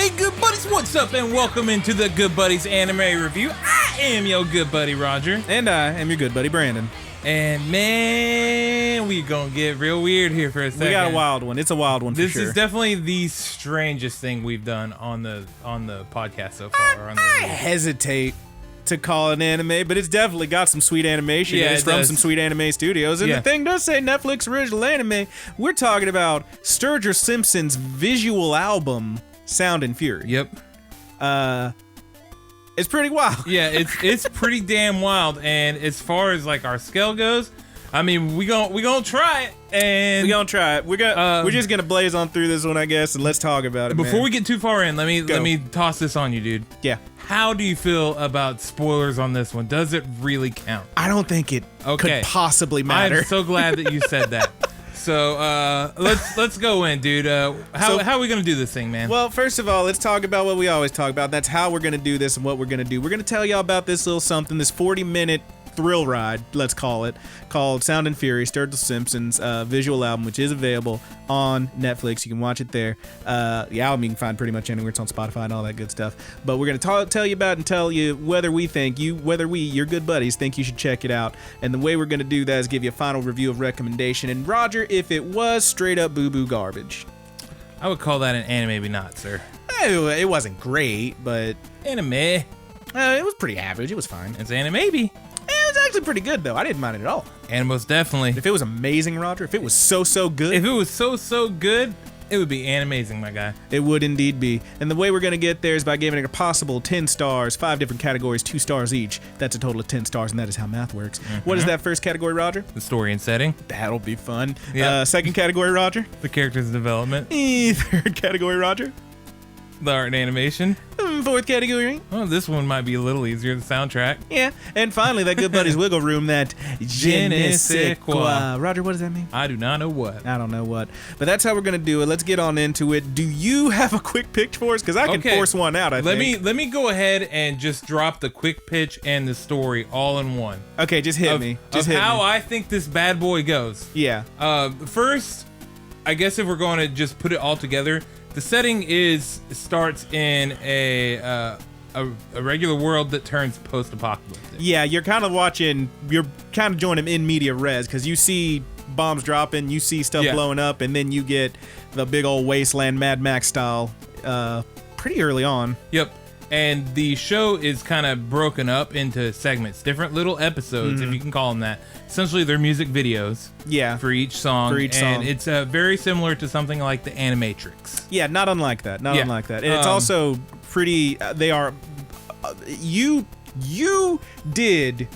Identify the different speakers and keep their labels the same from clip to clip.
Speaker 1: Hey good buddies, what's up and welcome into the Good Buddies Anime Review. I am your good buddy Roger.
Speaker 2: And I am your good buddy Brandon.
Speaker 1: And man, we gonna get real weird here for a second.
Speaker 2: We got a wild one. It's a wild one for sure.
Speaker 1: This is definitely the strangest thing we've done on the podcast so far.
Speaker 2: I hesitate to call it an anime, but it's definitely got some sweet animation.
Speaker 1: Yeah,
Speaker 2: it's from some sweet anime studios. And the thing does say Netflix original anime. We're talking about Sturgill Simpson's visual album, Sound and Fury.
Speaker 1: Yep.
Speaker 2: It's pretty wild.
Speaker 1: Yeah, it's pretty damn wild. And as far as like our scale goes, I mean, we gonna try it. And
Speaker 2: we're gonna try it. We're just gonna blaze on through this one, I guess, and let's talk about it.
Speaker 1: Before we get too far in, let me toss this on you, dude.
Speaker 2: Yeah.
Speaker 1: How do you feel about spoilers on this one? Does it really count?
Speaker 2: I don't think it could possibly matter.
Speaker 1: I'm so glad that you said that. So let's go in, dude. How are we gonna do this thing, man?
Speaker 2: Well, first of all, let's talk about what we always talk about. That's how we're gonna do this and what we're gonna do. We're gonna tell y'all about this little something, this 40-minute thrill ride, let's call it, called Sound and Fury, Sturgill Simpson's visual album, which is available on Netflix. You can watch it there. The album you can find pretty much anywhere. It's on Spotify and all that good stuff. But we're gonna tell you about it and tell you whether we, your good buddies, think you should check it out. And the way we're gonna do that is give you a final review of recommendation. And Roger, if it was straight up boo-boo garbage,
Speaker 1: I would call that an anime, maybe not, sir.
Speaker 2: It wasn't great, but
Speaker 1: anime.
Speaker 2: It was pretty average. It was fine.
Speaker 1: It's anime, maybe.
Speaker 2: It was actually pretty good, though. I didn't mind it at all.
Speaker 1: And most definitely.
Speaker 2: If it was amazing, Roger, if it was so good.
Speaker 1: If it was so good, it would be animazing, my guy.
Speaker 2: It would indeed be. And the way we're going to get there is by giving it a possible 10 stars, 5 different categories, 2 stars each. That's a total of 10 stars, and that is how math works. Mm-hmm. What is that first category, Roger?
Speaker 1: The story and setting.
Speaker 2: That'll be fun.
Speaker 1: Yep.
Speaker 2: Second category, Roger?
Speaker 1: The character's development.
Speaker 2: Third category, Roger?
Speaker 1: The art and animation.
Speaker 2: Fourth category.
Speaker 1: Oh, this one might be a little easier, the soundtrack.
Speaker 2: Yeah. And finally, that good buddy's wiggle room, that je ne sais quoi. Roger, what does that mean?
Speaker 1: I do not know what.
Speaker 2: I don't know what. But that's how we're going to do it. Let's get on into it. Do you have a quick pitch for us? Because I can force one out, I think.
Speaker 1: Let me go ahead and just drop the quick pitch and the story all in one.
Speaker 2: Okay, just hit me. Just hit
Speaker 1: how
Speaker 2: me.
Speaker 1: I think this bad boy goes.
Speaker 2: Yeah.
Speaker 1: First, I guess if we're going to just put it all together, the setting starts in a regular world that turns post-apocalyptic.
Speaker 2: Yeah, you're kind of joining in media res, because you see bombs dropping, you see stuff blowing up, and then you get the big old wasteland Mad Max style pretty early on.
Speaker 1: Yep. And the show is kind of broken up into segments, different little episodes, if you can call them that. Essentially, they're music videos.
Speaker 2: Yeah.
Speaker 1: For each song. And it's very similar to something like the Animatrix.
Speaker 2: Yeah, not unlike that. Unlike that. And it's also pretty. They are. You did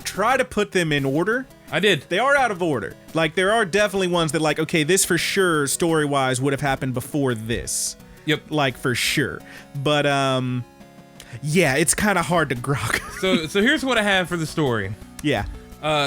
Speaker 2: try to put them in order.
Speaker 1: I did.
Speaker 2: They are out of order. Like, there are definitely ones that, like, okay, this for sure, story-wise, would have happened before this.
Speaker 1: Yep.
Speaker 2: Like, for sure. But, yeah, it's kind of hard to grok.
Speaker 1: So here's what I have for the story.
Speaker 2: Yeah.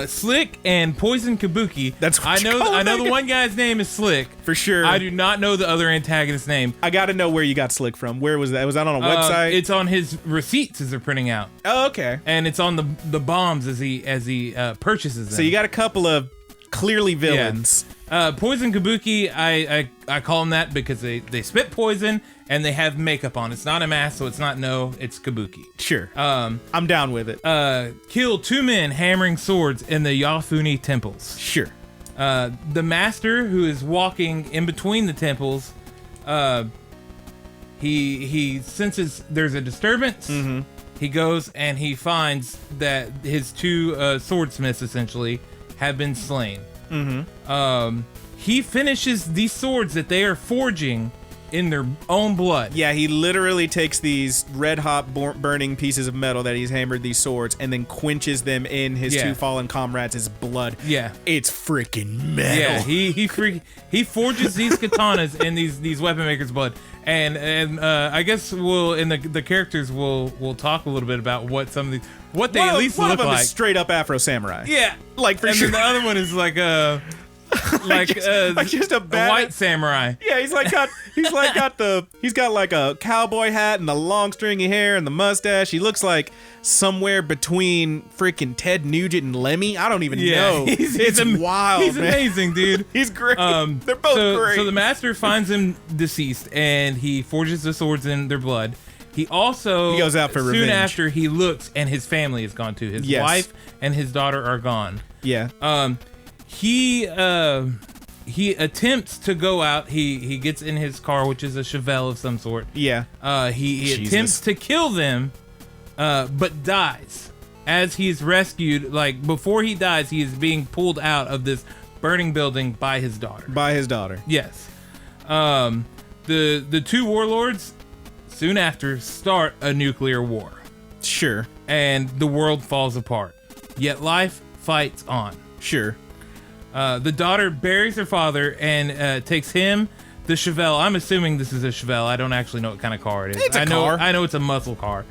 Speaker 1: Slick and Poison Kabuki.
Speaker 2: That's what
Speaker 1: I know the one guy's name is Slick.
Speaker 2: For sure.
Speaker 1: I do not know the other antagonist's name.
Speaker 2: I got to know where you got Slick from. Where was that? Was that on a website?
Speaker 1: It's on his receipts as they're printing out.
Speaker 2: Oh, okay.
Speaker 1: And it's on the bombs as he purchases them.
Speaker 2: So you got a couple of clearly villains.
Speaker 1: Yeah. Poison Kabuki, I call them that because they spit poison and they have makeup on. It's not a mask, so it's Kabuki.
Speaker 2: Sure. I'm down with it.
Speaker 1: Kill 2 men hammering swords in the Yafune temples.
Speaker 2: Sure.
Speaker 1: The master, who is walking in between the temples, he senses there's a disturbance. Mm-hmm. He goes and he finds that his 2 swordsmiths essentially have been slain. Mm-hmm. He finishes these swords that they are forging in their own blood.
Speaker 2: Yeah, he literally takes these red-hot burning pieces of metal that he's hammered these swords and then quenches them in his 2 fallen comrades' blood.
Speaker 1: Yeah.
Speaker 2: It's freaking metal.
Speaker 1: Yeah, he forges these katanas in these weapon makers' blood. And I guess the characters will talk a little bit about what some of these what they at least
Speaker 2: one
Speaker 1: look
Speaker 2: of them
Speaker 1: like.
Speaker 2: Is straight up Afro samurai.
Speaker 1: Yeah,
Speaker 2: like for
Speaker 1: and
Speaker 2: sure.
Speaker 1: And then the other one is like
Speaker 2: just a
Speaker 1: white samurai.
Speaker 2: Yeah, he's got like a cowboy hat and the long stringy hair and the mustache. He looks like somewhere between freaking Ted Nugent and Lemmy. I don't even know. It's wild.
Speaker 1: He's
Speaker 2: man.
Speaker 1: amazing, dude.
Speaker 2: He's great. They're both great.
Speaker 1: So the master finds him deceased, and he forges the swords in their blood. He goes out for revenge. Soon after, he looks, and his family is gone too. His wife and his daughter are gone.
Speaker 2: Yeah.
Speaker 1: He attempts to go out. He gets in his car, which is a Chevelle of some sort.
Speaker 2: Yeah.
Speaker 1: He attempts to kill them, but dies. As he's rescued, like before he dies, he is being pulled out of this burning building by his daughter. Yes. The two warlords soon after start a nuclear war.
Speaker 2: Sure.
Speaker 1: And the world falls apart. Yet life fights on.
Speaker 2: Sure.
Speaker 1: The daughter buries her father and takes him, the Chevelle. I'm assuming this is a Chevelle. I don't actually know what kind of car it is.
Speaker 2: It's a car.
Speaker 1: I know it's a muscle car.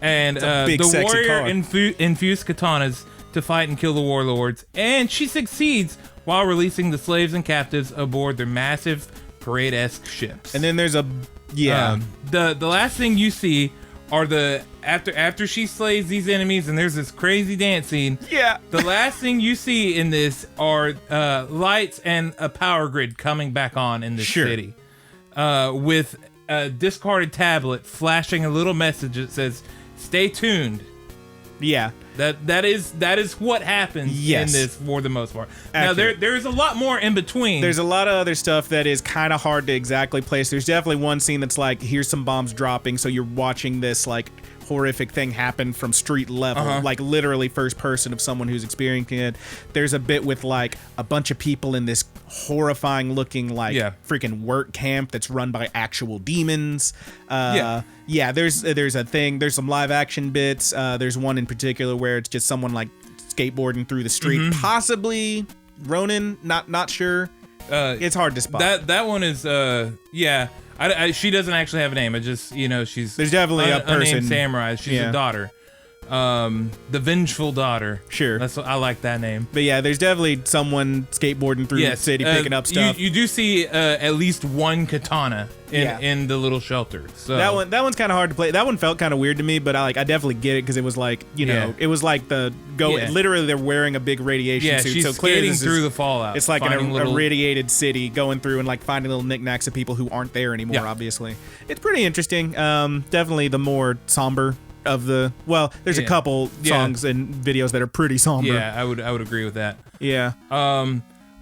Speaker 1: And
Speaker 2: big,
Speaker 1: the warrior
Speaker 2: car.
Speaker 1: infused katanas to fight and kill the warlords. And she succeeds while releasing the slaves and captives aboard their massive parade-esque ships.
Speaker 2: And then there's the
Speaker 1: last thing you see are after she slays these enemies, and there's this crazy dance scene.
Speaker 2: Yeah.
Speaker 1: The last thing you see in this are lights and a power grid coming back on in this city, with a discarded tablet flashing a little message that says, "Stay tuned."
Speaker 2: Yeah.
Speaker 1: That is what happens in this for the most part.
Speaker 2: Accurate.
Speaker 1: Now there's a lot more in between.
Speaker 2: There's a lot of other stuff that is kind of hard to exactly place. There's definitely one scene that's like, here's some bombs dropping, so you're watching this like horrific thing happen from street level, like literally first person of someone who's experiencing it. There's a bit with like a bunch of people in this horrifying looking like freaking work camp that's run by actual demons. There's a thing. There's some live action bits. There's one in particular where it's just someone like skateboarding through the street, possibly Ronin. Not sure. It's hard to spot.
Speaker 1: That one is she doesn't actually have a name. It just she's
Speaker 2: there's definitely a person.
Speaker 1: Unnamed samurai. She's a daughter. The Vengeful Daughter.
Speaker 2: Sure.
Speaker 1: That's what I like that name.
Speaker 2: But yeah, there's definitely someone skateboarding through the city picking up stuff.
Speaker 1: You do see at least one katana in the little shelter. So
Speaker 2: that one's kind of hard to play. That one felt kind of weird to me, but I definitely get it because it was like, it was like literally they're wearing a big radiation suit.
Speaker 1: She's
Speaker 2: so clearly
Speaker 1: skating through the fallout.
Speaker 2: It's like an irradiated city going through and like finding little knickknacks of people who aren't there anymore, obviously. It's pretty interesting. Definitely the more somber of the there's a couple songs and videos that are pretty somber.
Speaker 1: Yeah, I would agree with that.
Speaker 2: Yeah.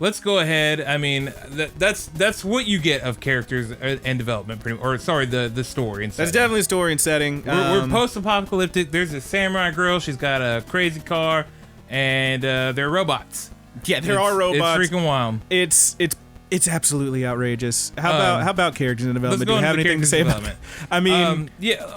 Speaker 1: Let's go ahead. I mean, that's what you get of characters and development, the story and setting.
Speaker 2: That's definitely story and setting.
Speaker 1: We're post-apocalyptic. There's a samurai girl. She's got a crazy car, and they're robots.
Speaker 2: Yeah, there are robots.
Speaker 1: It's freaking wild.
Speaker 2: It's absolutely outrageous. How about characters in development? Do you have anything to say about it? I mean,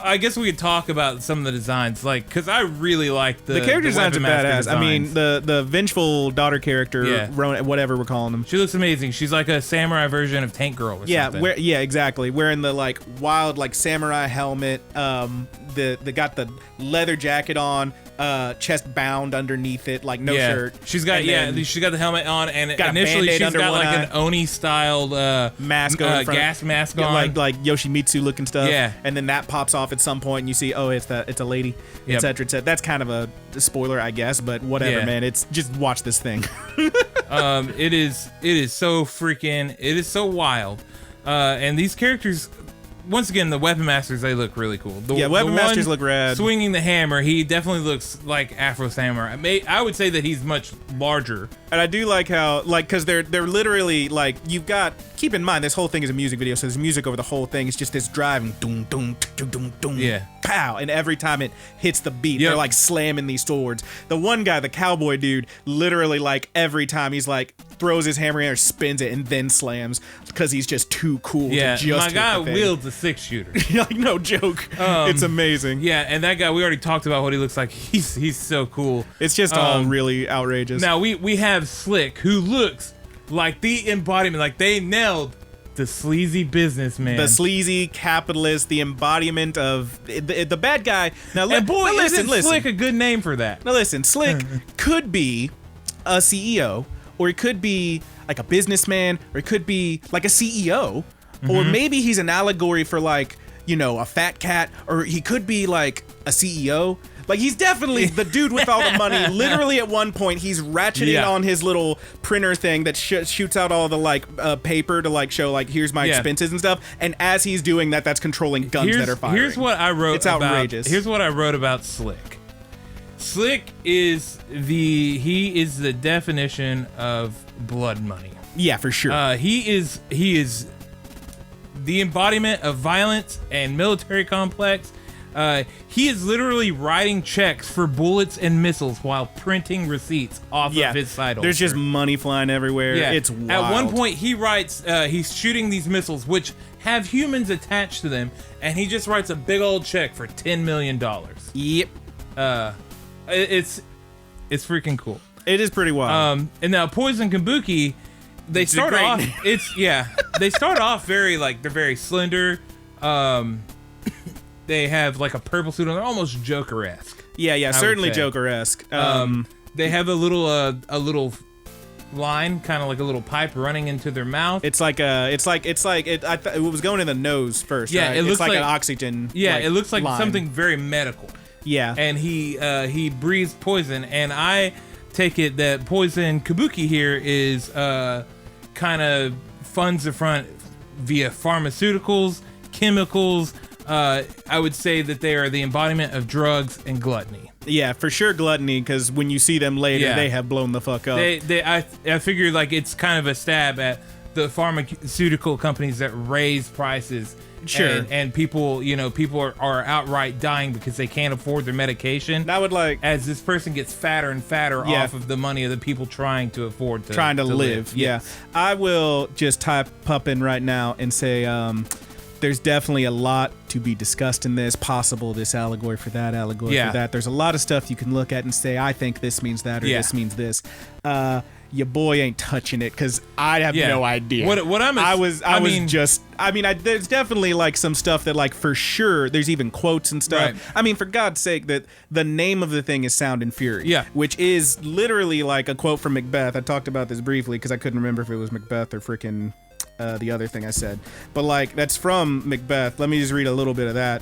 Speaker 1: I guess we could talk about some of the designs, because I really like the
Speaker 2: character designs are badass.
Speaker 1: Designs.
Speaker 2: I mean, the vengeful daughter character, whatever we're calling them.
Speaker 1: She looks amazing. She's like a samurai version of Tank Girl or something.
Speaker 2: Exactly. Wearing the like wild like samurai helmet. They got the leather jacket on. Chest bound underneath it, like no shirt.
Speaker 1: She's got she's got the helmet on, and initially she's got like an Oni styled
Speaker 2: mask,
Speaker 1: gas mask on,
Speaker 2: like Yoshimitsu looking stuff.
Speaker 1: Yeah,
Speaker 2: and then that pops off at some point, and you see, it's a lady, etc. etc. That's kind of a spoiler, I guess, but whatever, man. It's just watch this thing.
Speaker 1: It is so wild, and these characters. Once again, the weapon masters, they look really cool.
Speaker 2: Weapon masters look rad.
Speaker 1: Swinging the hammer, he definitely looks like Afro Samurai. I would say that he's much larger.
Speaker 2: And I do like how, because they're literally, keep in mind, this whole thing is a music video, so there's music over the whole thing. It's just this driving, doom, doom, doom, doom, doom, pow. And every time it hits the beat, they're, slamming these swords. The one guy, the cowboy dude, literally, every time he's, throws his hammer in or spins it and then slams because he's just too cool to just
Speaker 1: my guy wields a 6-shooter.
Speaker 2: No joke. It's amazing.
Speaker 1: Yeah, and that guy, we already talked about what he looks like. He's so cool.
Speaker 2: It's just all really outrageous.
Speaker 1: Now, we have Slick, who looks like the embodiment, like they nailed the sleazy businessman.
Speaker 2: The sleazy capitalist, the embodiment of the bad guy. Now,
Speaker 1: listen, Slick a good name for that.
Speaker 2: Now listen, Slick could be a CEO, or he could be like a businessman, or he could be like a CEO, or maybe he's an allegory for like, you know, a fat cat, or he could be like a CEO. Like, he's definitely the dude with all the money. Literally, at one point, he's ratcheting on his little printer thing that shoots out all the, like, paper to, like, show, like, here's my expenses and stuff. And as he's doing that, that's controlling guns that are firing.
Speaker 1: Here's what I wrote
Speaker 2: It's outrageous.
Speaker 1: Here's what I wrote about Slick. Slick is the definition of blood money.
Speaker 2: Yeah, for sure.
Speaker 1: He is the embodiment of violence and military complex. He is literally writing checks for bullets and missiles while printing receipts off of his side holster.
Speaker 2: There's just money flying everywhere. Yeah. It's wild.
Speaker 1: At one point, he writes, he's shooting these missiles, which have humans attached to them, and he just writes a big old check for $10 million.
Speaker 2: Yep.
Speaker 1: It's freaking cool.
Speaker 2: It is pretty wild.
Speaker 1: And now Poison Kabuki, they start off. They start off very like they're very slender. They have like a purple suit on. They're almost Joker-esque.
Speaker 2: Yeah, certainly Joker-esque.
Speaker 1: They have a little line, kind of like a little pipe running into their mouth.
Speaker 2: It was going in the nose first.
Speaker 1: Yeah,
Speaker 2: right?
Speaker 1: it looks
Speaker 2: like an oxygen.
Speaker 1: Yeah, it looks like
Speaker 2: line.
Speaker 1: something very medical.
Speaker 2: Yeah,
Speaker 1: and he breathes poison, and I take it that Poison Kabuki here is kind of funds the front via pharmaceuticals, chemicals. I would say that they are the embodiment of drugs and gluttony.
Speaker 2: Yeah, for sure gluttony, because when you see them later, they have blown the fuck up.
Speaker 1: I figure like it's kind of a stab at the pharmaceutical companies that raise prices.
Speaker 2: Sure.
Speaker 1: And people, people are outright dying because they can't afford their medication.
Speaker 2: I would like,
Speaker 1: as this person gets fatter and fatter off of the money of the people trying to afford to
Speaker 2: live. Yeah.
Speaker 1: Yes.
Speaker 2: I will just type Pup in right now and say, there's definitely a lot to be discussed in this. Possible this allegory for that, allegory for that. There's a lot of stuff you can look at and say, I think this means that, or this means this. Your boy ain't touching it, because I have no idea. There's definitely like some stuff that like for sure there's even quotes and stuff. Right. I mean, for God's sake, that the name of the thing is Sound and Fury.
Speaker 1: Yeah.
Speaker 2: Which is literally like a quote from Macbeth. I talked about this briefly because I couldn't remember if it was Macbeth or freaking the other thing I said. But like that's from Macbeth. Let me just read a little bit of that.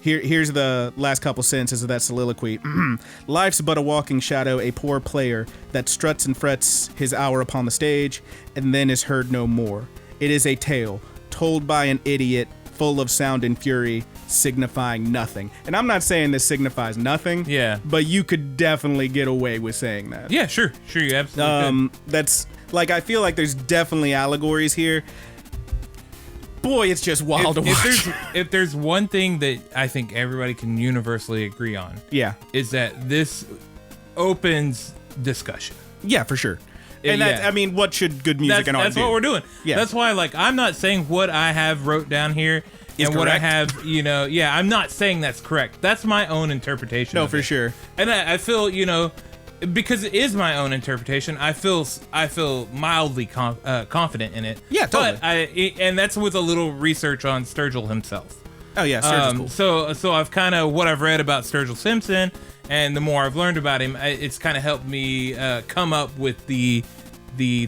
Speaker 2: Here's the last couple sentences of that soliloquy. Life's but a walking shadow, a poor player that struts and frets his hour upon the stage, and then is heard no more. It is a tale told by an idiot, full of sound and fury, signifying nothing. And I'm not saying this signifies nothing.
Speaker 1: Yeah.
Speaker 2: But you could definitely get away with saying that.
Speaker 1: Yeah, sure, you absolutely could.
Speaker 2: That's like, I feel like there's definitely allegories here. Boy, it's just wild to watch.
Speaker 1: If there's one thing that I think everybody can universally agree on, is that this opens discussion.
Speaker 2: Yeah, for sure. And that's, I mean, what should good music and art do?
Speaker 1: That's what we're doing.
Speaker 2: Yeah.
Speaker 1: That's why, like, I'm not saying what I have wrote down here
Speaker 2: is
Speaker 1: and
Speaker 2: correct.
Speaker 1: what I have, I'm not saying that's correct. That's my own interpretation.
Speaker 2: No, for sure.
Speaker 1: And I feel, because it is my own interpretation, I feel mildly confident in it.
Speaker 2: Yeah, totally.
Speaker 1: But and that's with a little research on Sturgill himself.
Speaker 2: Oh yeah, Sturgill's
Speaker 1: cool. So I've kind of what I've read about Sturgill Simpson, and the more I've learned about him, it's kind of helped me come up with the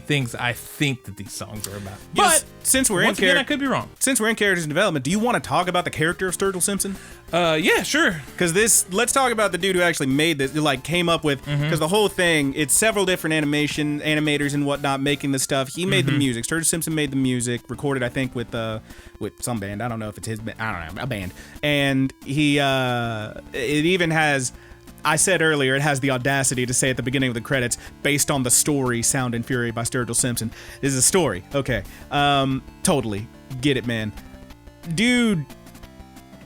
Speaker 1: things I think that these songs are about. But
Speaker 2: since we're
Speaker 1: once again, I could be wrong.
Speaker 2: Since we're in characters in development, do you want to talk about the character of Sturgill Simpson?
Speaker 1: Yeah, sure.
Speaker 2: Because let's talk about the dude who actually made this, like came up with, because the whole thing, it's several different animators and whatnot making the stuff. He made the music. Sturgill Simpson made the music, recorded, I think, with some band. I don't know if it's his band. I don't know, a band. And he, it even has, I said earlier, it has the audacity to say at the beginning of the credits, based on the story Sound and Fury by Sturgill Simpson. This is a story. Okay. Totally. Get it, man. Dude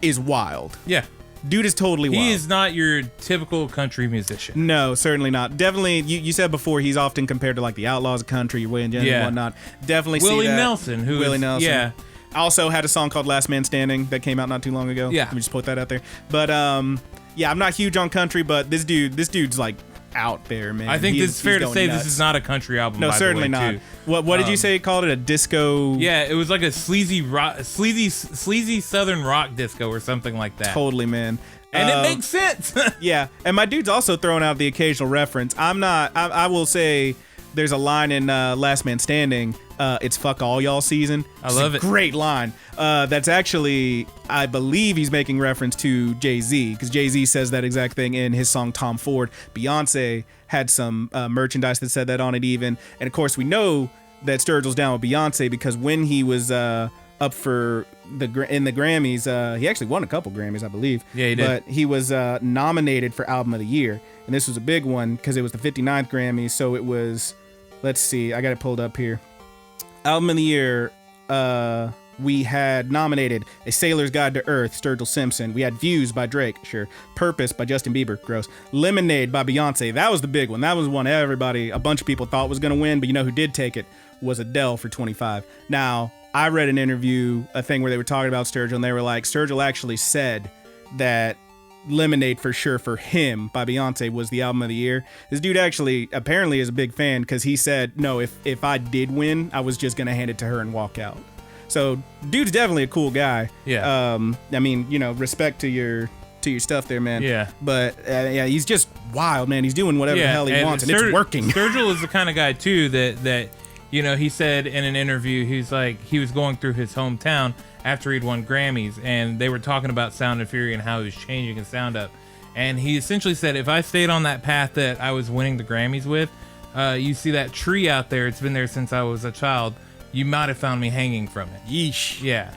Speaker 2: is wild.
Speaker 1: Yeah.
Speaker 2: Dude is totally wild.
Speaker 1: He is not your typical country musician.
Speaker 2: No, certainly not. Definitely, you said before, he's often compared to like the Outlaws of Country, Willie and whatnot. Definitely
Speaker 1: Willie
Speaker 2: see that.
Speaker 1: Nelson.
Speaker 2: Willie Nelson.
Speaker 1: Yeah.
Speaker 2: Also had a song called Last Man Standing that came out not too long ago.
Speaker 1: Yeah.
Speaker 2: Let me just put that out there. But yeah, I'm not huge on country, but this dude's like out there, man.
Speaker 1: I think it's fair to say nuts. This is not a country album.
Speaker 2: No,
Speaker 1: by
Speaker 2: certainly
Speaker 1: the way,
Speaker 2: not.
Speaker 1: Too.
Speaker 2: What did you say he called it? A disco?
Speaker 1: Yeah, it was like a sleazy southern rock disco or something like that.
Speaker 2: Totally, man.
Speaker 1: And it makes sense.
Speaker 2: Yeah, and my dude's also throwing out the occasional reference. I will say, there's a line in Last Man Standing. It's fuck all y'all season.
Speaker 1: I love it.
Speaker 2: Great line. That's actually, I believe he's making reference to Jay-Z, because Jay-Z says that exact thing in his song Tom Ford. Beyonce had some merchandise that said that on it even. And of course we know that Sturgill's down with Beyonce because when he was up for in the Grammys, he actually won a couple Grammys, I believe.
Speaker 1: Yeah, he did.
Speaker 2: But he was nominated for Album of the Year. And this was a big one because it was the 59th Grammy. So it was, let's see, I got it pulled up here. Album of the Year, we had nominated A Sailor's Guide to Earth, Sturgill Simpson. We had Views by Drake, sure. Purpose by Justin Bieber, gross. Lemonade by Beyonce, that was the big one. That was one a bunch of people thought was going to win, but you know who did take it? Was Adele for 25. Now, I read an interview, a thing where they were talking about Sturgill, and they were like, Sturgill actually said that Lemonade for sure for him by Beyonce was the album of the year. This dude actually apparently is a big fan because he said, no, if I did win, I was just going to hand it to her and walk out. So dude's definitely a cool guy.
Speaker 1: Yeah.
Speaker 2: I mean, you know, respect to your stuff there, man.
Speaker 1: Yeah.
Speaker 2: But yeah, he's just wild, man. He's doing whatever the hell he wants, and it's working.
Speaker 1: Sturgill is the kind of guy too that you know, he said in an interview, he's like, he was going through his hometown after he'd won Grammys, and they were talking about Sound and Fury and how he was changing his sound up. And he essentially said, if I stayed on that path that I was winning the Grammys with, you see that tree out there, it's been there since I was a child, you might have found me hanging from it.
Speaker 2: Yeesh.
Speaker 1: Yeah.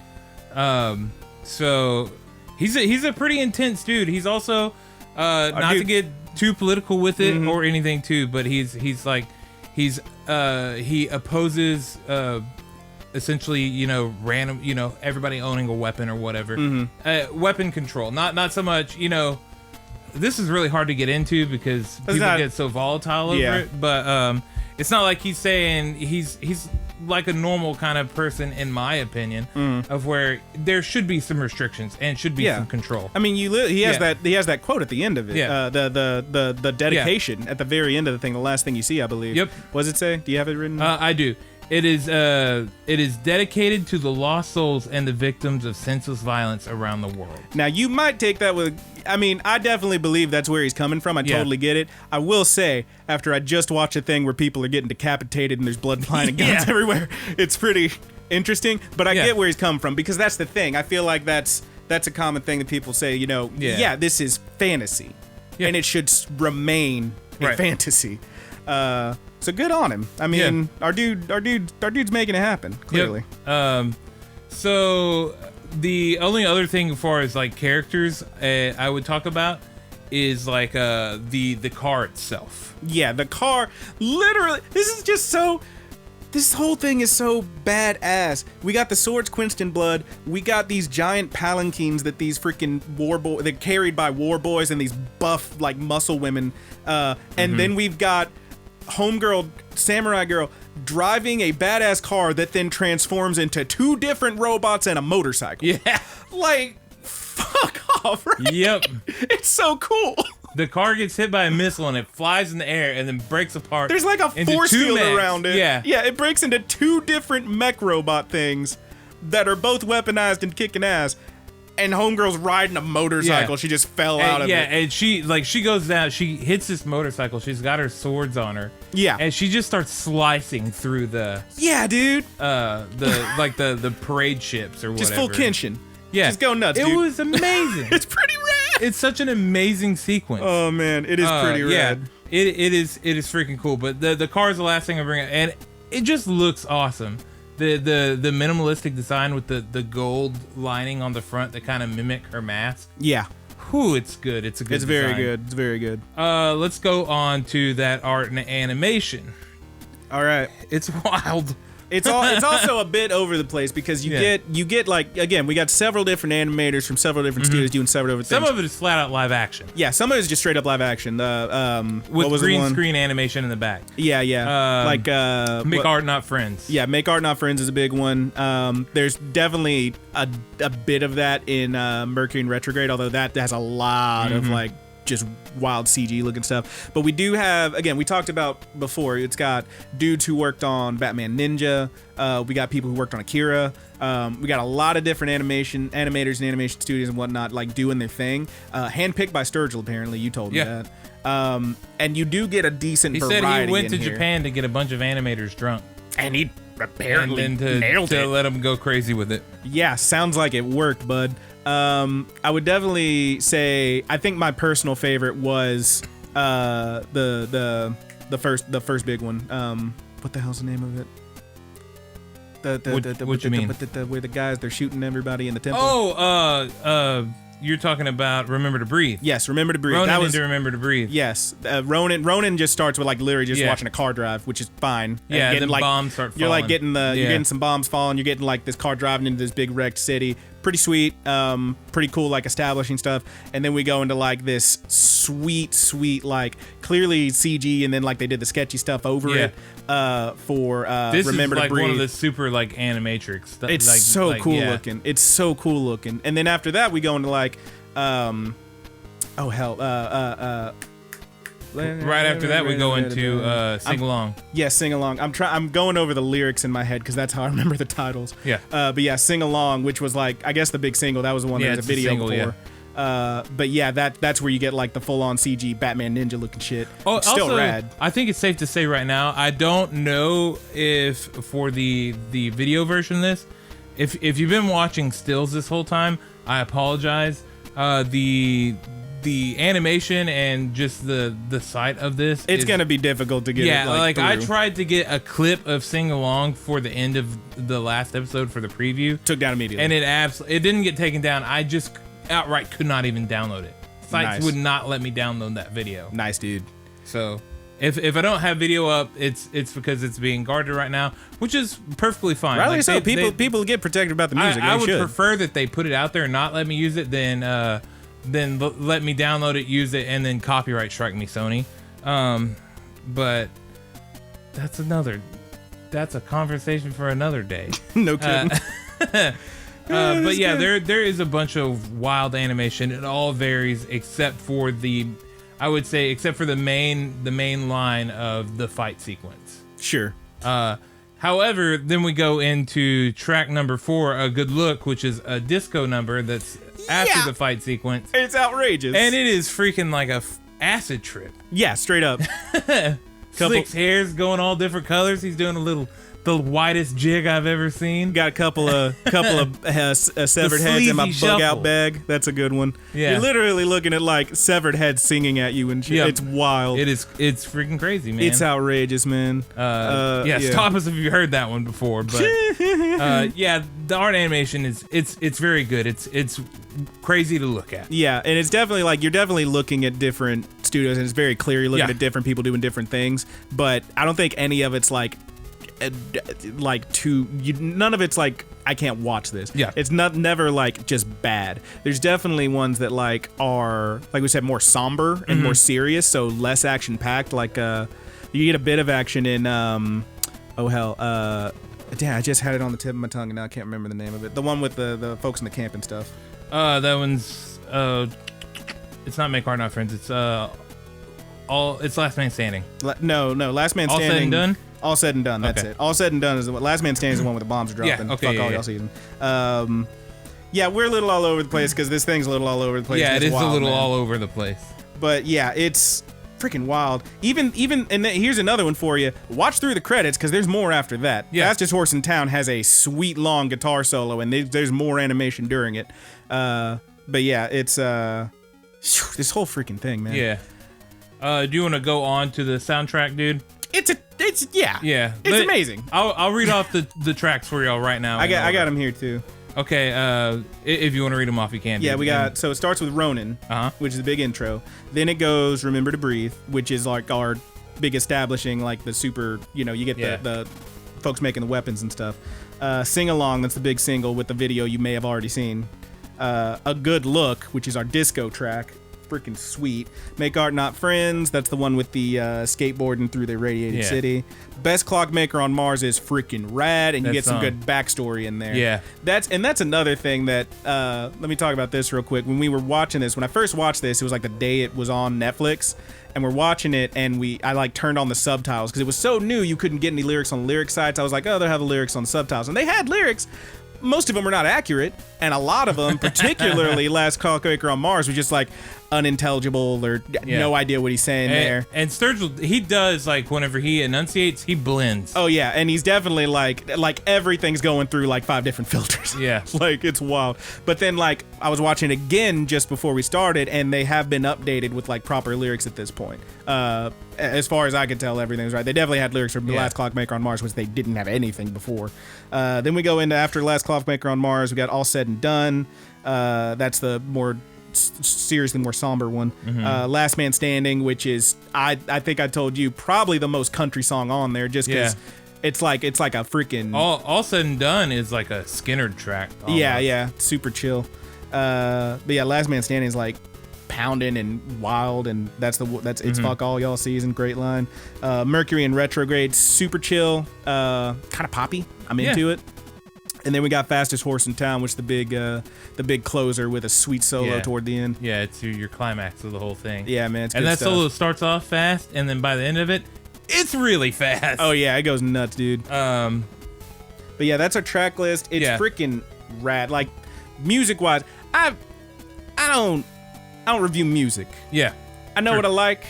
Speaker 1: So he's a pretty intense dude. He's also, to get too political with it or anything too, but he opposes essentially, you know, random, you know, everybody owning a weapon or whatever. Weapon control, not so much, you know, this is really hard to get into because people get so volatile over it, but it's not like he's saying he's like a normal kind of person, in my opinion, of where there should be some restrictions and should be some control.
Speaker 2: I mean, he has that quote at the end of it. Yeah. The dedication at the very end of the thing, the last thing you see, I believe.
Speaker 1: Yep.
Speaker 2: What does it say? Do you have it written?
Speaker 1: I do. It is dedicated to the lost souls and the victims of senseless violence around the world.
Speaker 2: Now, you might take that with, I mean, I definitely believe that's where he's coming from. I totally get it. I will say, after I just watched a thing where people are getting decapitated and there's blood flying and guns everywhere, it's pretty interesting. But I get where he's coming from, because that's the thing. I feel like that's a common thing that people say, you know, this is fantasy. Yeah. And it should remain a fantasy. So good on him. I mean, our dude's making it happen, clearly.
Speaker 1: Yep. So the only other thing as far as like characters I would talk about is like the car itself.
Speaker 2: Yeah, the car, literally, this whole thing is so badass. We got the swords quenched in blood. We got these giant palanquins that these freaking they're carried by war boys and these buff like muscle women. And then we've got homegirl, samurai girl, driving a badass car that then transforms into two different robots and a motorcycle.
Speaker 1: Yeah.
Speaker 2: Like, fuck off, right?
Speaker 1: Yep.
Speaker 2: It's so cool.
Speaker 1: The car gets hit by a missile and it flies in the air and then breaks apart.
Speaker 2: There's like a force field
Speaker 1: mechs.
Speaker 2: around it.
Speaker 1: Yeah.
Speaker 2: Yeah, it breaks into two different mech robot things that are both weaponized and kicking ass. And homegirl's riding a motorcycle. Yeah. She just fell out of it.
Speaker 1: Yeah, and she goes down. She hits this motorcycle. She's got her swords on her.
Speaker 2: Yeah.
Speaker 1: And she just starts slicing through the...
Speaker 2: Yeah, dude.
Speaker 1: The parade ships or whatever.
Speaker 2: Just full Kenshin.
Speaker 1: Yeah.
Speaker 2: Just go nuts, dude.
Speaker 1: It was amazing.
Speaker 2: It's pretty rad.
Speaker 1: It's such an amazing sequence.
Speaker 2: Oh, man. It is pretty rad.
Speaker 1: Yeah, it is freaking cool. But the car is the last thing I bring up. And it just looks awesome. The minimalistic design with the gold lining on the front that kind of mimic her mask.
Speaker 2: Yeah.
Speaker 1: Whew, it's good. It's a good design.
Speaker 2: Very good. It's very good.
Speaker 1: Let's go on to that art and animation.
Speaker 2: All right.
Speaker 1: It's wild.
Speaker 2: It's also a bit over the place because you get like, again, we got several different animators from several different studios doing several different things.
Speaker 1: Some of it is flat out live action.
Speaker 2: Yeah, some of it is just straight up live action.
Speaker 1: With green screen animation in the back.
Speaker 2: Yeah.
Speaker 1: Make Art Not Friends.
Speaker 2: Yeah, Make Art Not Friends is a big one. There's definitely a bit of that in Mercury in Retrograde, although that has a lot of like just wild CG looking stuff. But we do have, again, we talked about before, it's got dudes who worked on Batman Ninja. We got people who worked on Akira. We got a lot of different animators and animation studios and whatnot, like doing their thing. Handpicked by Sturgill, apparently. You told me that. And you do get a decent variety.
Speaker 1: He said he went to
Speaker 2: here.
Speaker 1: Japan to get a bunch of animators drunk.
Speaker 2: And he apparently
Speaker 1: and then
Speaker 2: nailed it.
Speaker 1: To let them go crazy with it.
Speaker 2: Yeah, sounds like it worked, bud. I would definitely say I think my personal favorite was the first big one. What the hell's the name of it?
Speaker 1: What you mean?
Speaker 2: Where the guys they're shooting everybody in the temple.
Speaker 1: Oh, you're talking about Remember to Breathe.
Speaker 2: Yes, Remember to Breathe.
Speaker 1: Ronan
Speaker 2: That was
Speaker 1: into Remember to Breathe.
Speaker 2: Yes, Ronan just starts with like literally just watching a car drive, which is fine.
Speaker 1: Yeah,
Speaker 2: and
Speaker 1: then
Speaker 2: like,
Speaker 1: bombs start falling.
Speaker 2: You're like getting you're getting some bombs falling. You're getting like this car driving into this big wrecked city. Pretty sweet, pretty cool, like establishing stuff. And then we go into like this sweet, like clearly CG, and then like they did the sketchy stuff over it for
Speaker 1: this
Speaker 2: Remember
Speaker 1: is like
Speaker 2: to Breathe.
Speaker 1: one of the super like animatrix stuff.
Speaker 2: It's
Speaker 1: like,
Speaker 2: so cool looking. It's so cool looking. And then after that, we go into like, right
Speaker 1: after that, we go into Sing Along.
Speaker 2: Yeah, Sing Along. I'm going over the lyrics in my head because that's how I remember the titles.
Speaker 1: Yeah.
Speaker 2: But yeah, Sing Along, which was like I guess the big single. That was the one that was a video for. But yeah, that's where you get like the full-on CG Batman Ninja looking shit.
Speaker 1: Oh,
Speaker 2: Still
Speaker 1: also,
Speaker 2: rad.
Speaker 1: I think it's safe to say right now, I don't know if for the video version of this, if you've been watching stills this whole time, I apologize. The animation and just the sight of this,
Speaker 2: it's gonna be difficult to get.
Speaker 1: Yeah, like I
Speaker 2: through.
Speaker 1: tried to get a clip of Sing Along for the end of the last episode for the preview.
Speaker 2: Took down immediately,
Speaker 1: and it didn't get taken down. I just outright could not even download it. Sites would not let me download that video.
Speaker 2: Nice, dude.
Speaker 1: So if I don't have video up, it's because it's being guarded right now, which is perfectly fine.
Speaker 2: Rightly so. People get protected about the music.
Speaker 1: I would prefer that they put it out there and not let me use it than let me download it, use it, and then copyright strike me, Sony. But that's a conversation for another day.
Speaker 2: No kidding.
Speaker 1: But yeah, there is a bunch of wild animation. It all varies except for the main line of the fight sequence.
Speaker 2: Sure.
Speaker 1: However, then we go into track number 4, A Good Look, which is a disco number that's after the fight sequence.
Speaker 2: It's outrageous.
Speaker 1: And it is freaking like a acid trip.
Speaker 2: Yeah, straight up.
Speaker 1: Slick's hair's going all different colors. He's doing the whitest jig I've ever seen.
Speaker 2: Got a couple of severed heads in my bug out bag. That's a good one.
Speaker 1: Yeah.
Speaker 2: You're literally looking at like severed heads singing at you and shit.
Speaker 1: Yep.
Speaker 2: It's wild.
Speaker 1: It's freaking crazy, man.
Speaker 2: It's outrageous, man.
Speaker 1: Stop us if you heard that one before, but yeah, the art animation it's very good. It's crazy to look at.
Speaker 2: Yeah, and it's definitely like you're definitely looking at different studios, and it's very clear you're looking at different people doing different things. But I don't think any of it's like none of it's like I can't watch this.
Speaker 1: Yeah,
Speaker 2: it's never like just bad. There's definitely ones that like are like we said more somber and more serious, so less action packed. Like you get a bit of action in damn, I just had it on the tip of my tongue and now I can't remember the name of it. The one with the folks in the camp and stuff.
Speaker 1: That one's it's not Make Heart Not Friends. It's it's Last Man Standing.
Speaker 2: No, Last Man Standing.
Speaker 1: All Said and Done.
Speaker 2: All Said and Done. That's it. All Said and Done is the one. Last Man Standing is the one with the bombs are dropping.
Speaker 1: Yeah. Okay.
Speaker 2: Fuck all y'all season. Yeah, we're a little all over the place because this thing's a little all over the place.
Speaker 1: Yeah, it is
Speaker 2: wild,
Speaker 1: a little
Speaker 2: man.
Speaker 1: all over the place.
Speaker 2: But yeah, it's freaking wild. Even and here's another one for you. Watch through the credits because there's more after that.
Speaker 1: Yeah.
Speaker 2: Fastest Horse in Town has a sweet long guitar solo and there's more animation during it. But yeah, it's this whole freaking thing, man.
Speaker 1: Yeah. Do you want to go on to the soundtrack, dude?
Speaker 2: It's
Speaker 1: Yeah.
Speaker 2: It's amazing.
Speaker 1: I'll read off the tracks for y'all right now.
Speaker 2: I got them here too.
Speaker 1: Okay, if you want to read them off, you can.
Speaker 2: Yeah, so it starts with Ronan, which is the big intro. Then it goes Remember to Breathe, which is like our big establishing, like the super, you get the folks making the weapons and stuff. Sing Along, that's the big single with the video you may have already seen. A Good Look, which is our disco track. Freaking sweet. Make Art Not Friends, that's the one with the skateboarding through the radiated city. Best Clockmaker on Mars is freaking rad, and you get some good backstory in there.
Speaker 1: Yeah.
Speaker 2: That's another thing that let me talk about this real quick. When we were watching this, when I first watched this, it was like the day it was on Netflix, and we're watching it, and I like turned on the subtitles because it was so new you couldn't get any lyrics on lyric sites. I was like, oh, they'll have the lyrics on the subtitles, and they had lyrics. Most of them are not accurate, And a lot of them, particularly Last Clockmaker on Mars, was just like unintelligible or no idea what he's saying there.
Speaker 1: And Sturgill, he does, like, whenever he enunciates, he blends.
Speaker 2: Oh yeah, and he's definitely like everything's going through like 5 different filters.
Speaker 1: Yeah.
Speaker 2: Like it's wild. But then like I was watching again just before we started, and they have been updated with like proper lyrics at this point. As far as I could tell, everything's right. They definitely had lyrics from the Last Clockmaker on Mars, which they didn't have anything before. Then we go into after Last Clockmaker on Mars. We got All Said and Done. That's the more seriously more somber one. Last Man Standing, which is I think I told you probably the most country song on there, just because it's like a freaking
Speaker 1: All Said and Done is like a Skinner track. Almost.
Speaker 2: Yeah, super chill. But yeah, Last Man Standing is like pounding and wild, and that's it's fuck all y'all season. Great line. Mercury in Retrograde, super chill, kind of poppy. I'm into it. And then we got Fastest Horse in Town, which is the big closer with a sweet solo toward the end.
Speaker 1: Yeah, it's your climax of the whole thing.
Speaker 2: Yeah, man, it's
Speaker 1: and
Speaker 2: good
Speaker 1: that
Speaker 2: stuff.
Speaker 1: solo starts off fast, and then by the end of it, it's really fast.
Speaker 2: Oh yeah, it goes nuts, dude. But yeah, that's our track list. It's freaking rad. Like music wise, I don't review music.
Speaker 1: Yeah,
Speaker 2: I know what I like.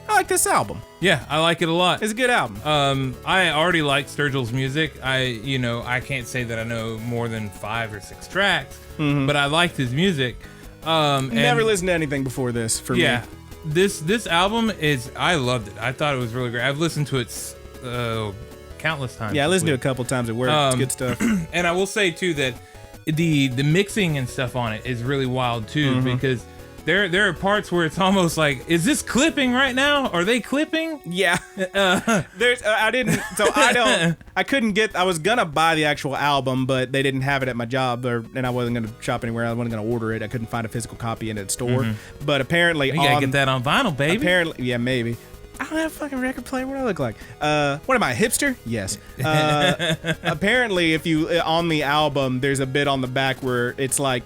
Speaker 2: I like this album.
Speaker 1: Yeah, I like it a lot.
Speaker 2: It's a good album.
Speaker 1: I already like Sturgill's music. I can't say that I know more than 5 or 6 tracks, but I liked his music.
Speaker 2: Never listened to anything before this for me.
Speaker 1: Yeah, this album I loved it. I thought it was really great. I've listened to it countless times.
Speaker 2: Yeah, I listened to it a couple times at work. It's good stuff.
Speaker 1: And I will say too that the mixing and stuff on it is really wild too, because there are parts where it's almost like, is this clipping right now? Are they clipping?
Speaker 2: Yeah. I was gonna buy the actual album, but they didn't have it at my job, and I wasn't gonna shop anywhere. I wasn't gonna order it. I couldn't find a physical copy in a store. But apparently,
Speaker 1: you gotta get that on vinyl, baby.
Speaker 2: Apparently, yeah, maybe. I don't have a fucking record player. What do I look like? What am I, a hipster? Yes. Apparently, if you on the album, there's a bit on the back where it's like,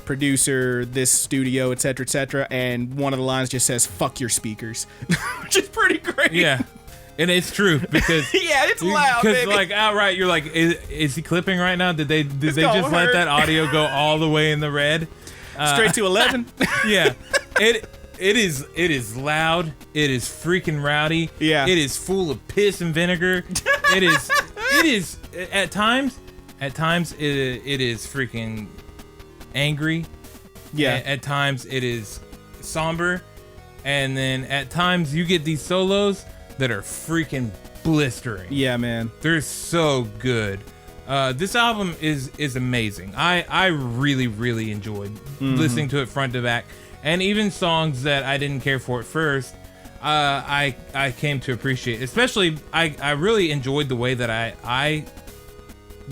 Speaker 2: producer, this studio, etc., and one of the lines just says "fuck your speakers," which is pretty great.
Speaker 1: Yeah, and it's true because
Speaker 2: it's loud.
Speaker 1: Because like outright, you're like, is he clipping right now? Did they just let that audio go all the way in the red,
Speaker 2: straight to 11?
Speaker 1: Yeah, it is loud. It is freaking rowdy.
Speaker 2: Yeah,
Speaker 1: it is full of piss and vinegar. It is at times it is freaking angry.
Speaker 2: Yeah.
Speaker 1: At times it is somber, and then at times you get these solos that are freaking blistering.
Speaker 2: Yeah, man,
Speaker 1: they're so good. This album is amazing. I really, really enjoyed listening to it front to back, and even songs that I didn't care for at first, I came to appreciate. Especially, I really enjoyed the way that I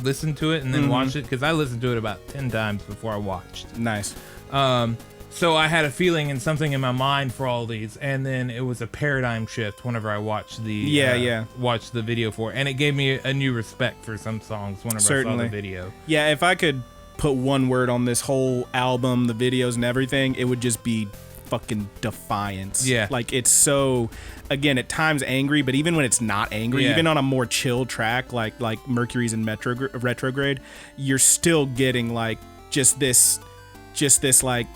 Speaker 1: listened to it and then watched it, because I listened to it about 10 times before I watched.
Speaker 2: Nice.
Speaker 1: So I had a feeling and something in my mind for all these, and then it was a paradigm shift whenever I watched watched the video for it, and it gave me a new respect for some songs whenever I saw the video.
Speaker 2: Yeah, if I could put one word on this whole album, the videos and everything, it would just be fucking defiance.
Speaker 1: Yeah,
Speaker 2: like it's so, again, at times angry, but even when it's not angry, even on a more chill track like Mercury's in Retrograde, you're still getting like just this like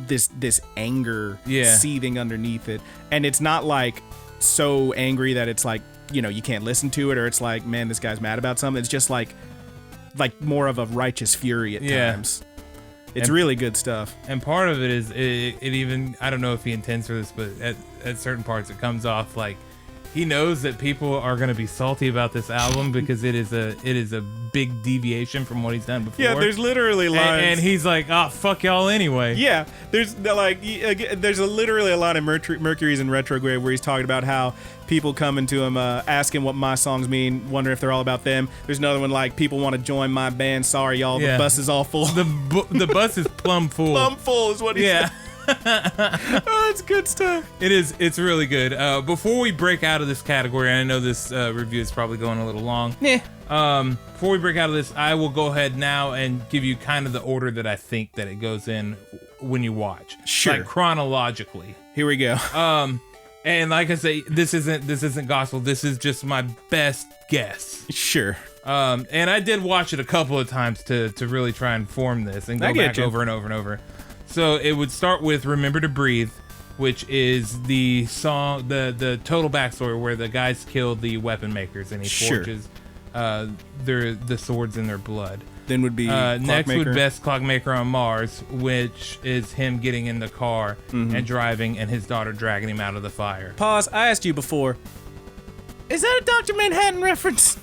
Speaker 2: this anger seething underneath it. And it's not like so angry that it's like, you can't listen to it, or it's like, man, this guy's mad about something. It's just like more of a righteous fury at times. It's really good stuff.
Speaker 1: And part of it is it even, I don't know if he intends for this, but at certain parts it comes off like he knows that people are going to be salty about this album because it is a big deviation from what he's done before.
Speaker 2: Yeah, there's literally lines,
Speaker 1: and he's like, "Oh, fuck y'all anyway."
Speaker 2: Yeah, there's literally a line in Mercury's in Retrograde where he's talking about how people coming to him asking what my songs mean, wondering if they're all about them. There's another one like, people want to join my band. Sorry, y'all, the bus is all full.
Speaker 1: The bus is plumb full.
Speaker 2: Plumb full is what he said. Oh, it's good stuff.
Speaker 1: It's really good. Before we break out of this category, I know this review is probably going a little long. Before we break out of this, I will go ahead now and give you kind of the order that I think that it goes in when you watch.
Speaker 2: Sure.
Speaker 1: Like chronologically.
Speaker 2: Here we go.
Speaker 1: And like I say, this isn't gospel. This is just my best guess.
Speaker 2: Sure.
Speaker 1: And I did watch it a couple of times to really try and form this and go back over and over and over. So it would start with Remember to Breathe, which is the song, the total backstory where the guys killed the weapon makers and he forges the swords in their blood.
Speaker 2: Then would be
Speaker 1: next would Best Clockmaker on Mars, which is him getting in the car and driving and his daughter dragging him out of the fire.
Speaker 2: Pause. I asked you before. Is that a Dr. Manhattan reference?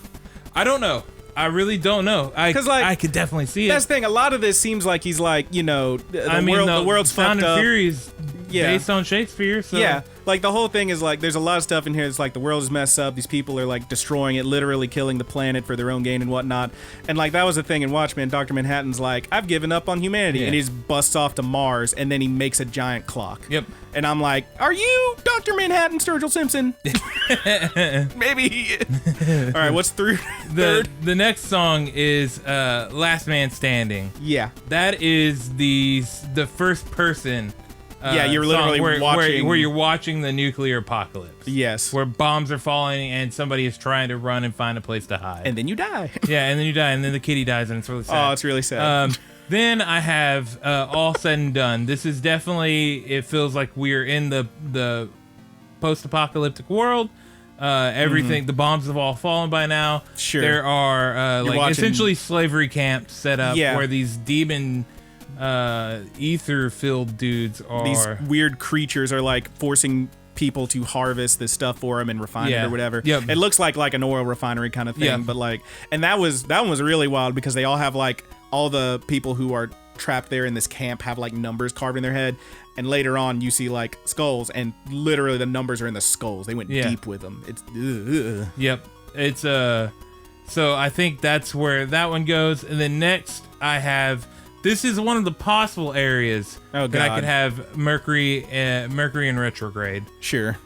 Speaker 1: I don't know. I really don't know. I could definitely see it.
Speaker 2: That's the thing. A lot of this seems like he's like, the world's
Speaker 1: Sound
Speaker 2: fucked
Speaker 1: and
Speaker 2: up.
Speaker 1: Fury is based on Shakespeare. So.
Speaker 2: Yeah, like the whole thing is like there's a lot of stuff in here. It's like the world is messed up. These people are like destroying it, literally killing the planet for their own gain and whatnot. And like that was the thing in Watchmen. Dr. Manhattan's like, I've given up on humanity, and he just busts off to Mars, and then he makes a giant clock.
Speaker 1: Yep.
Speaker 2: And I'm like, are you Dr. Manhattan, Sturgill Simpson? Maybe he is. All right, what's third?
Speaker 1: The next song is Last Man Standing.
Speaker 2: Yeah.
Speaker 1: That is the first person
Speaker 2: you're literally watching
Speaker 1: where you're watching the nuclear apocalypse.
Speaker 2: Yes.
Speaker 1: Where bombs are falling and somebody is trying to run and find a place to hide.
Speaker 2: And then you die.
Speaker 1: Yeah, and then you die, and then the kitty dies, and it's really sad.
Speaker 2: Oh, it's really sad.
Speaker 1: Then I have All Said and Done. This is definitely, it feels like we're in the post-apocalyptic world. Everything, the bombs have all fallen by now.
Speaker 2: Sure.
Speaker 1: There are essentially slavery camps set up where these demon ether-filled dudes are.
Speaker 2: These weird creatures are like forcing people to harvest this stuff for them and refine it or whatever.
Speaker 1: Yep.
Speaker 2: It looks like an oil refinery kind of thing, but like, and that one was really wild because they all have like all the people who are trapped there in this camp have like numbers carved in their head, and later on you see like skulls, and literally the numbers are in the skulls. They went deep with them. It's
Speaker 1: Yep. It's so I think that's where that one goes, and then next I have. This is one of the possible areas that I could have Mercury in retrograde.
Speaker 2: Sure.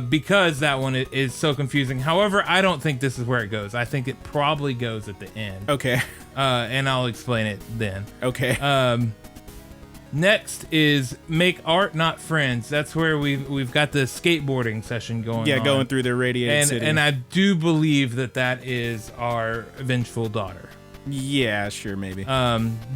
Speaker 1: Because that one is so confusing. However, I don't think this is where it goes. I think it probably goes at the end.
Speaker 2: Okay.
Speaker 1: And I'll explain it then.
Speaker 2: Okay.
Speaker 1: Next is Make Art Not Friends. That's where we've got the skateboarding session going on.
Speaker 2: Yeah, going through the radiated city.
Speaker 1: And I do believe that is our vengeful daughter.
Speaker 2: Yeah, sure, maybe.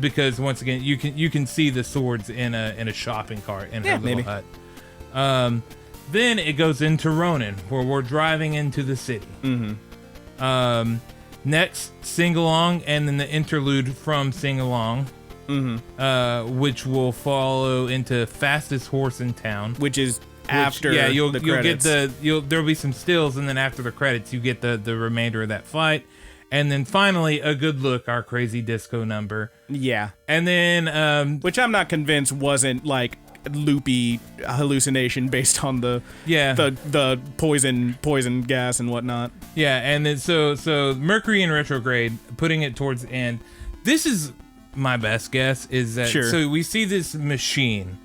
Speaker 1: Because once again, you can see the swords in a shopping cart in her little hut. Then it goes into Ronin, where we're driving into the city. Mm-hmm. Next, Sing Along, and then the interlude from Sing Along, which will follow into Fastest Horse in Town,
Speaker 2: which is after
Speaker 1: you'll
Speaker 2: the credits.
Speaker 1: There'll be some stills, and then after the credits, you get the remainder of that fight. And then finally, A Good Look, our crazy disco number.
Speaker 2: Yeah.
Speaker 1: And then...
Speaker 2: which I'm not convinced wasn't, like, loopy hallucination based on the poison gas and whatnot.
Speaker 1: Yeah, and then so Mercury in retrograde, putting it towards the end. This is my best guess, is that...
Speaker 2: Sure.
Speaker 1: So we see this machine,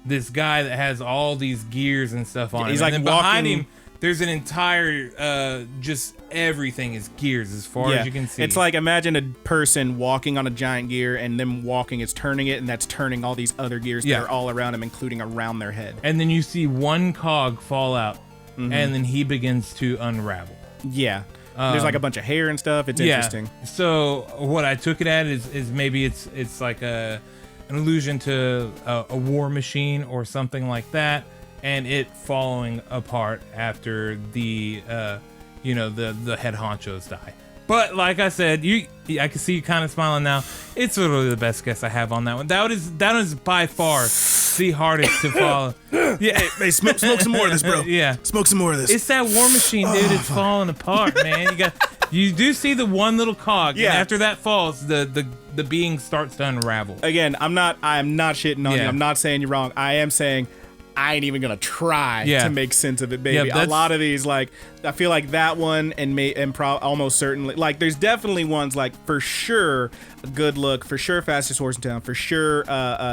Speaker 1: this guy that has all these gears and stuff on him.
Speaker 2: He's like
Speaker 1: and then behind him... There's an entire, just everything is gears as far as you can see.
Speaker 2: It's like, imagine a person walking on a giant gear, and them walking is turning it, and that's turning all these other gears that are all around him, including around their head.
Speaker 1: And then you see one cog fall out, and then he begins to unravel.
Speaker 2: Yeah. There's like a bunch of hair and stuff. It's interesting.
Speaker 1: So what I took it at is maybe it's like an allusion to a war machine or something like that. And it falling apart after the head honchos die. But like I said, I can see you kind of smiling now. It's literally the best guess I have on that one. That is by far the hardest to follow.
Speaker 2: Yeah, hey, smoke some more of this, bro.
Speaker 1: Yeah,
Speaker 2: smoke some more of this.
Speaker 1: It's that war machine, dude. It's falling apart, man. You do see the one little cog, and after that falls, the being starts to unravel.
Speaker 2: Again, I am not shitting on you. I'm not saying you're wrong. I am saying I ain't even gonna try to make sense of it, baby. A lot of these, like, I feel like that one and almost certainly, like, there's definitely ones like for sure A Good Look, for sure Fastest Horse in Town, for sure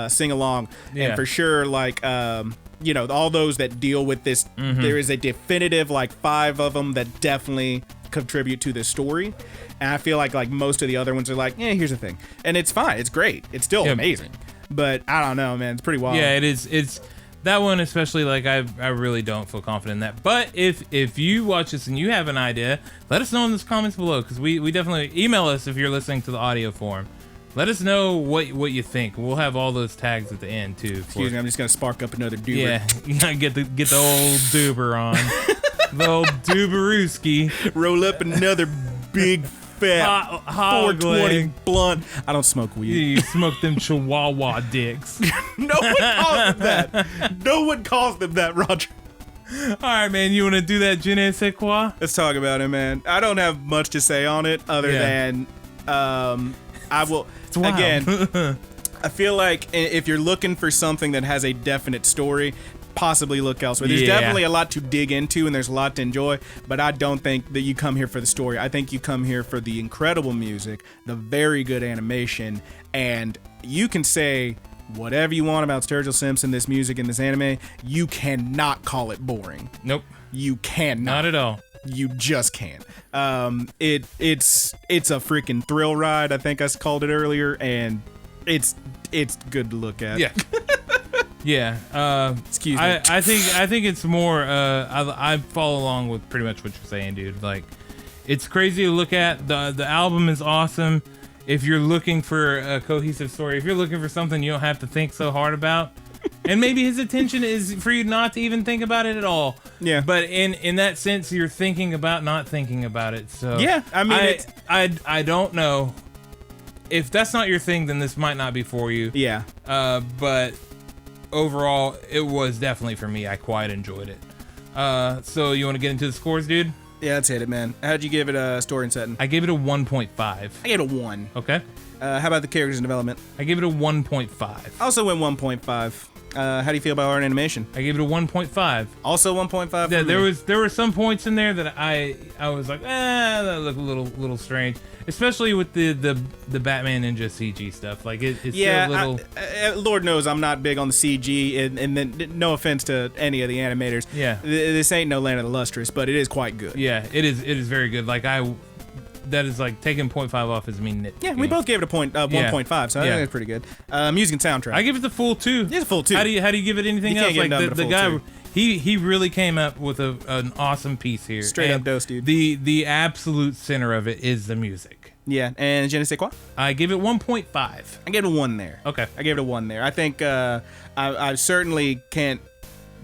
Speaker 2: Sing Along, and for sure like all those that deal with this. There is a definitive like 5 of them that definitely contribute to this story. And I feel like most of the other ones are like, here's the thing, and it's fine, it's great, it's still amazing, but I don't know, man, it's pretty wild.
Speaker 1: Yeah, it is. that one especially, like I really don't feel confident in that. But if you watch this and you have an idea, let us know in the comments below, because we definitely email us if you're listening to the audio form. Let us know what you think. We'll have all those tags at the end too.
Speaker 2: Excuse me, I'm just gonna spark up another duber.
Speaker 1: Yeah, you gotta get the old duber on. The old duberooski.
Speaker 2: Roll up another big fat 420 blunt. I don't smoke weed.
Speaker 1: You smoke them Chihuahua dicks.
Speaker 2: No one calls them that. No one calls them that, Roger.
Speaker 1: All right, man. You want to do that je ne sais quoi?
Speaker 2: Let's talk about it, man. I don't have much to say on it other than I will again. I feel like if you're looking for something that has a definite story, possibly look elsewhere. There's definitely a lot to dig into and there's a lot to enjoy, but I don't think that you come here for the story. I think you come here for the incredible music, the very good animation, and you can say whatever you want about Sturgill Simpson, this music and this anime, you cannot call it boring.
Speaker 1: Nope.
Speaker 2: You cannot.
Speaker 1: Not at all.
Speaker 2: You just can't. It's a freaking thrill ride, I think I called it earlier, and it's good to look at.
Speaker 1: Yeah. Yeah.
Speaker 2: Excuse me.
Speaker 1: I think it's more. I follow along with pretty much what you're saying, dude. Like, it's crazy to look at. The album is awesome. If you're looking for a cohesive story, if you're looking for something you don't have to think so hard about, and maybe his intention is for you not to even think about it at all.
Speaker 2: Yeah.
Speaker 1: But in that sense, you're thinking about not thinking about it. So
Speaker 2: yeah, I mean,
Speaker 1: I don't know. If that's not your thing, then this might not be for you.
Speaker 2: Yeah.
Speaker 1: But overall, it was definitely for me. I quite enjoyed it. So you want to get into the scores, dude?
Speaker 2: Yeah, let's hit it, man. How'd you give it a story and setting?
Speaker 1: I gave it a 1.5.
Speaker 2: I gave it a 1.
Speaker 1: Okay.
Speaker 2: How about the characters and development?
Speaker 1: I gave it a 1.5.
Speaker 2: I also went 1.5. How do you feel about art and animation?
Speaker 1: I gave it a 1.5.
Speaker 2: Also 1.5.
Speaker 1: Yeah, there were some points in there that I was like, that looked a little strange, especially with the Batman Ninja CG stuff. Like it's still a little.
Speaker 2: Lord knows I'm not big on the CG, and then no offense to any of the animators.
Speaker 1: Yeah,
Speaker 2: this ain't no Land of the Lustrous, but it is quite good.
Speaker 1: Yeah, it is very good. Like that is like taking 0.5 off is me nitpicking.
Speaker 2: Yeah, we both gave it a 1.5, so I think it's pretty good. Music and soundtrack.
Speaker 1: I give it the full 2.
Speaker 2: It's a full 2.
Speaker 1: How do you give it anything
Speaker 2: you
Speaker 1: else?
Speaker 2: Can't
Speaker 1: Like
Speaker 2: give
Speaker 1: the guy,
Speaker 2: 2.
Speaker 1: he really came up with an awesome piece here.
Speaker 2: Straight up dose, dude.
Speaker 1: The absolute center of it is the music.
Speaker 2: Yeah, and je ne sais quoi?
Speaker 1: I give it 1.5.
Speaker 2: I gave it a 1 there.
Speaker 1: Okay.
Speaker 2: I gave it a 1 there. I think I certainly can't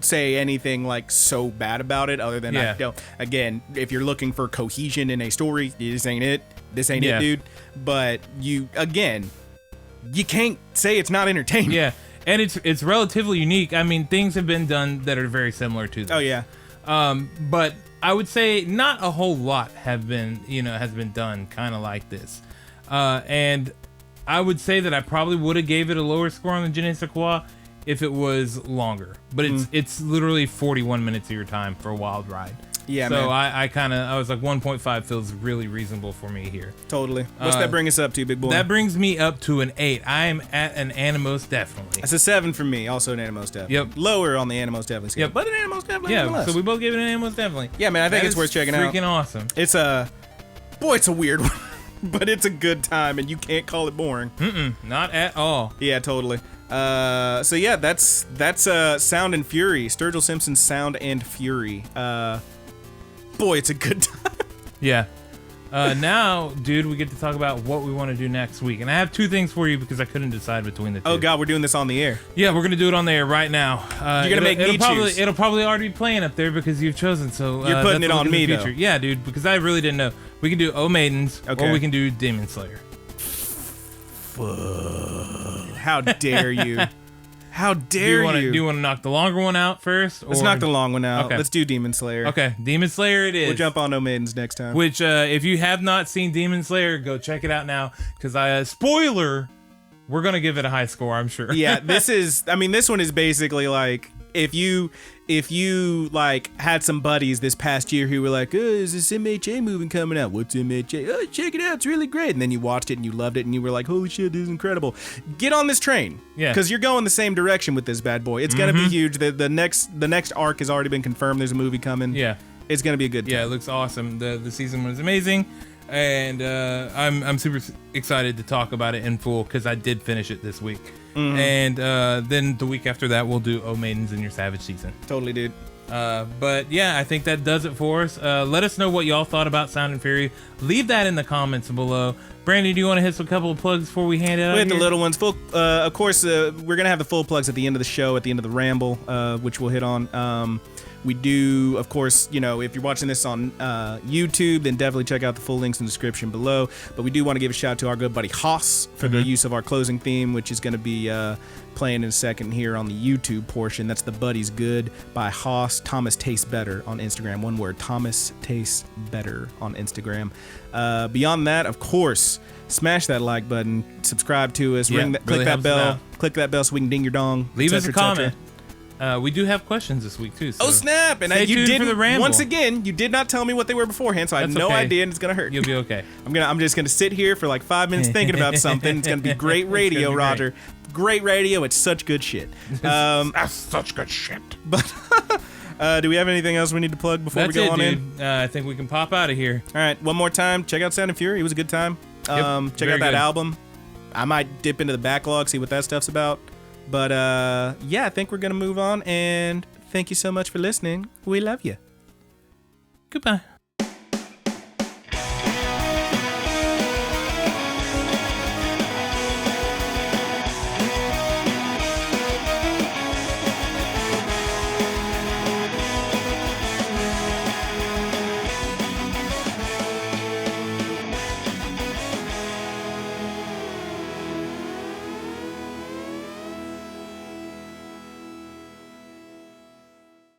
Speaker 2: say anything like so bad about it other than I don't. Again, if you're looking for cohesion in a story, this ain't it. This ain't it, dude. But you can't say it's not entertaining.
Speaker 1: Yeah, and it's relatively unique. I mean, things have been done that are very similar to this.
Speaker 2: Oh yeah.
Speaker 1: But I would say not a whole lot has been done kind of like this. And I would say that I probably would have gave it a lower score on the je ne sais quoi if it was longer. But it's literally 41 minutes of your time for a wild ride.
Speaker 2: Yeah,
Speaker 1: so
Speaker 2: man.
Speaker 1: I was like 1.5 feels really reasonable for me here.
Speaker 2: Totally. What's that bring us up to, big boy?
Speaker 1: That brings me up to an 8. I am at an Animos definitely.
Speaker 2: That's a 7 for me. Also an Animos definitely.
Speaker 1: Yep.
Speaker 2: Lower on the Animos definitely scale.
Speaker 1: Yep.
Speaker 2: But an Animos definitely.
Speaker 1: Yeah. So we both gave it an Animos definitely.
Speaker 2: Yeah, man. I think it's worth checking out.
Speaker 1: Freaking awesome.
Speaker 2: It's a weird one, but it's a good time, and you can't call it boring.
Speaker 1: Not at all.
Speaker 2: Yeah, totally. So yeah, that's Sound and Fury. Sturgill Simpson's Sound and Fury. Boy, it's a good time.
Speaker 1: Yeah. Now, dude, we get to talk about what we want to do next week. And I have 2 things for you because I couldn't decide between the 2.
Speaker 2: Oh, God, we're doing this on the air.
Speaker 1: Yeah, we're going to do it on the air right now.
Speaker 2: You're going to make me choose.
Speaker 1: It'll probably already be playing up there because you've chosen. So
Speaker 2: you're putting it on me, though.
Speaker 1: Yeah, dude, because I really didn't know. We can do O Maidens or we can do Demon Slayer.
Speaker 2: How dare you? How dare you?
Speaker 1: Do you want to knock the longer one out first?
Speaker 2: Let's knock the long one out.
Speaker 1: Okay.
Speaker 2: Let's do Demon Slayer.
Speaker 1: Okay, Demon Slayer it is.
Speaker 2: We'll jump on No Maidens next time.
Speaker 1: Which, if you have not seen Demon Slayer, go check it out now. Because, spoiler, we're going to give it a high score, I'm sure.
Speaker 2: Yeah, this one is basically like, if you like had some buddies this past year who were like, oh, is this MHA movie coming out? What's MHA? Oh, check it out, it's really great. And then you watched it and you loved it and you were like, holy shit, this is incredible. Get on this train.
Speaker 1: Yeah.
Speaker 2: Because you're going the same direction with this bad boy. It's gonna be huge. The next arc has already been confirmed. There's a movie coming.
Speaker 1: Yeah.
Speaker 2: It's gonna be a good time.
Speaker 1: Yeah, it looks awesome. The season was amazing. And I'm super excited to talk about it in full because I did finish it this week. And then the week after that, we'll do Oh Maidens in Your Savage Season.
Speaker 2: Totally, dude.
Speaker 1: But yeah, I think that does it for us. Let us know what y'all thought about Sound and Fury. Leave that in the comments below. Brandon, do you want to hit some couple of plugs before we hand it out?
Speaker 2: We hit the little ones. Of course, we're gonna have the full plugs at the end of the show, at the end of the ramble, which we'll hit on. We do, of course, if you're watching this on YouTube, then definitely check out the full links in the description below. But we do want to give a shout out to our good buddy Haas for the use of our closing theme, which is going to be playing in a second here on the YouTube portion. That's The Buddy's Good by Haas. Thomas Tastes Better on Instagram. One word, Thomas Tastes Better on Instagram. Beyond that, of course, smash that like button, subscribe to us, click that bell so we can ding your dong.
Speaker 1: Leave us a comment. We do have questions this week too. So
Speaker 2: oh snap! And you did once again. You did not tell me what they were beforehand, so I have no idea, and it's gonna hurt.
Speaker 1: You'll be okay.
Speaker 2: I'm just gonna sit here for like 5 minutes thinking about something. It's gonna be great radio, be Roger. Great radio. It's such good shit.
Speaker 1: That's such good shit.
Speaker 2: But do we have anything else we need to plug before we go on in?
Speaker 1: I think we can pop out of here.
Speaker 2: All right, one more time. Check out Sound and Fury. It was a good time. Check out that album. I might dip into the backlog, see what that stuff's about. But yeah, I think we're gonna move on, and thank you so much for listening. We love you.
Speaker 1: Goodbye.